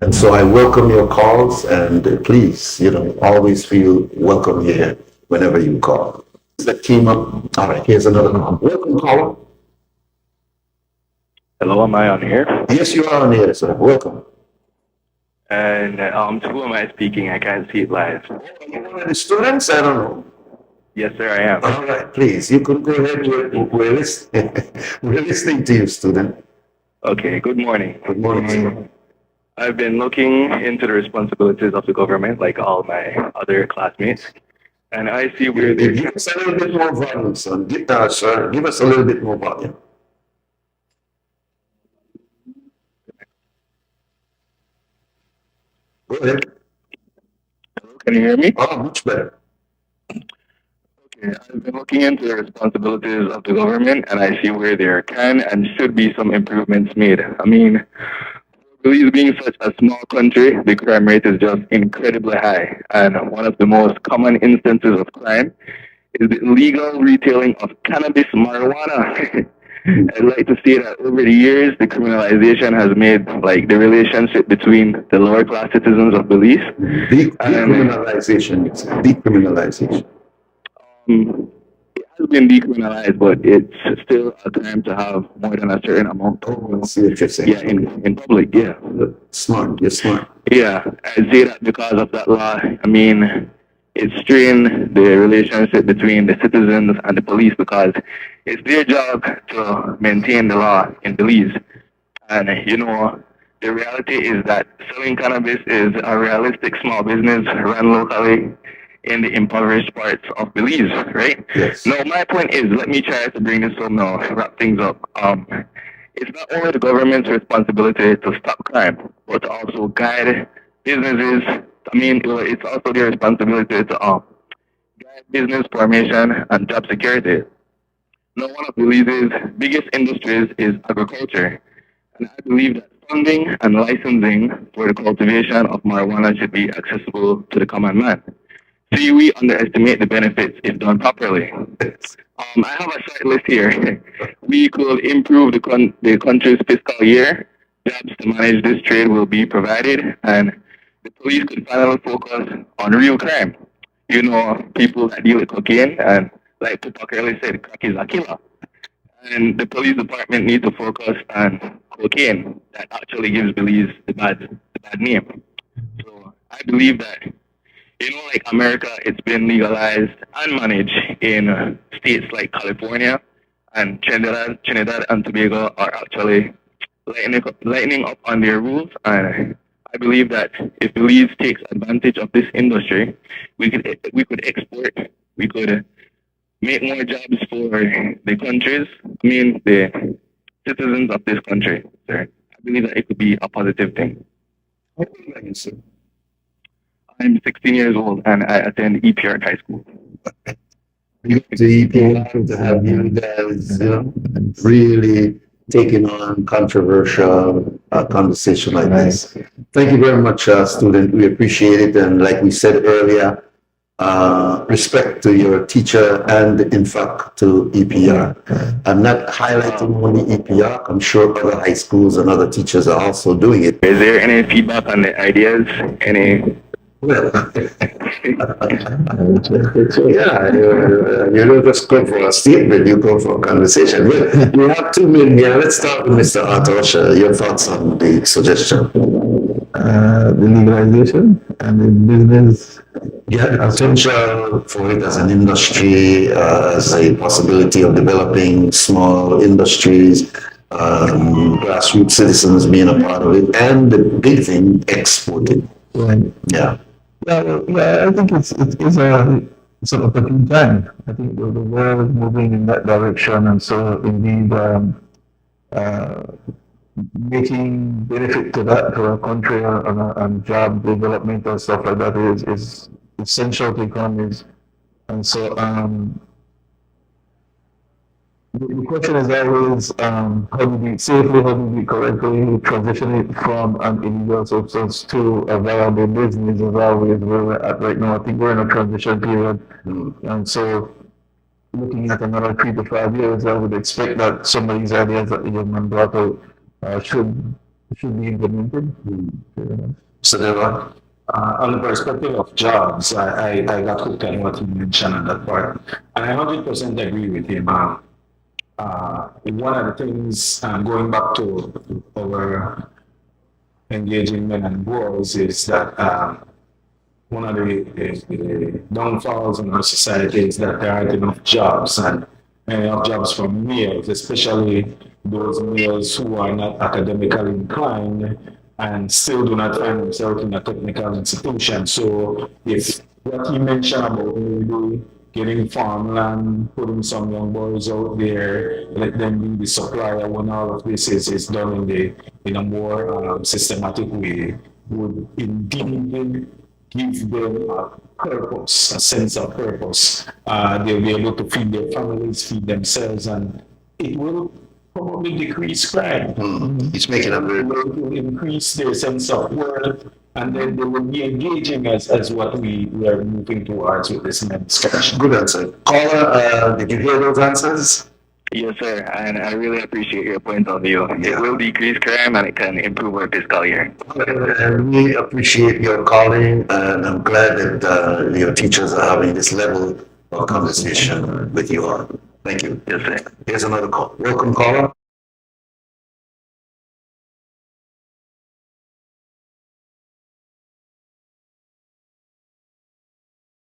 And so I welcome your calls, and please, always feel welcome here whenever you call. That came up. All right, here's another call. Welcome, caller. Hello, am I on here? Yes, you are on here, sir. Welcome. And to who am I speaking? I can't see it live. Are you one of the students? I don't know. Yes, sir, I am. All right, please, you could go ahead. We're listening. We're listening to you, student. Okay, good morning. Good morning, sir. I've been looking into the responsibilities of the government, like all my other classmates, and I see where they're. Give us a little bit more volume, son. Sir, give us a little bit more volume. Go ahead. Can you hear me? Oh, much better. Okay, I've been looking into the responsibilities of the government, and I see where there can and should be some improvements made. I mean, Belize being such a small country, the crime rate is just incredibly high, and one of the most common instances of crime is the illegal retailing of cannabis marijuana. I'd like to say that over the years, the criminalization has made like the relationship between the lower class citizens of Belize Decriminalization, decriminalization. It has been decriminalized, but it's still a crime to have more than a certain amount. Oh, I see what you're saying. Yeah, in public, yeah. Smart, you're smart. Yeah, I'd say that because of that law, I mean, it strained the relationship between the citizens and the police because it's their job to maintain the law in Belize. And, the reality is that selling cannabis is a realistic small business run locally in the impoverished parts of Belize, right? Yes. Now, my point is, let me try to bring this home now, wrap things up. It's not only the government's responsibility to stop crime, but to also guide businesses. I mean, it's also their responsibility to guide business formation and job security. Now, one of Belize's biggest industries is agriculture, and I believe that funding and licensing for the cultivation of marijuana should be accessible to the common man. See, we underestimate the benefits if done properly. I have a short list here. We could improve the country's fiscal year. Jobs to manage this trade will be provided, and the police could finally focus on real crime. People that deal with cocaine, and like Tupac earlier said, crack is a killer. And the police department need to focus on cocaine that actually gives Belize the bad name. So I believe that like America, it's been legalized and managed in states like California and Trinidad and Tobago are actually lightening up on their rules. And I believe that if Belize takes advantage of this industry, we could export, we could make more jobs for the countries. I mean, the citizens of this country. Sir, I believe that it could be a positive thing. How old are you, sir? I'm 16 years old and I attend EPR High School. The people to have you guys, really taking on controversial conversation like this. Thank you very much, student. We appreciate it. And like we said earlier, respect to your teacher and in fact to EPR. I'm not highlighting only EPR. I'm sure other high schools and other teachers are also doing it. Is there any feedback on the ideas? Well, yeah, you don't just go for a statement, you go for a conversation. Well, we have 2 minutes here. Let's start with Mr. Atosha. Your thoughts on the suggestion? The legalization and the business. Yeah, potential for it as an industry, as a possibility of developing small industries, grassroots citizens being a part of it, and the big thing, exporting. Right. Yeah. Yeah, I think it's a sort of opportune time. I think the world is moving in that direction, and so indeed, making benefit to that to our country and job development and stuff like that is essential to economies. And so the question is always how do we safely, how do we correctly transition it from an illegal substance to a viable business is always where we're at right now. I think we're in a transition period. And so looking at another 3 to 5 years, I would expect that some of these ideas that the young man brought out should should be implemented. So then what? On the perspective of jobs, I got hooked on what you mentioned on that part. And I 100% agree with him. One of the things, going back to our engaging men and boys, is that one of the downfalls in our society is that there aren't enough jobs and enough jobs for males, especially those males who are not academically inclined and still do not find themselves in a technical institution. So if what he mentioned about maybe getting farmland, putting some young boys out there, let them be the supplier when all of this is done in a more systematic way, would indeed give them a purpose, a sense of purpose. They'll be able to feed their families, feed themselves, and it will probably decrease crime. He's making a It very will increase their sense of worth, and then they will be engaging as what we are moving towards with this next discussion. good answer. Caller, did you hear those answers? Yes, sir, and I really appreciate your point of view. Yeah. It will decrease crime and it can improve our fiscal year. And we appreciate your calling, and I'm glad that your teachers are having this level of conversation with you all. Thank you. Yes, sir. Here's another call. Welcome, caller.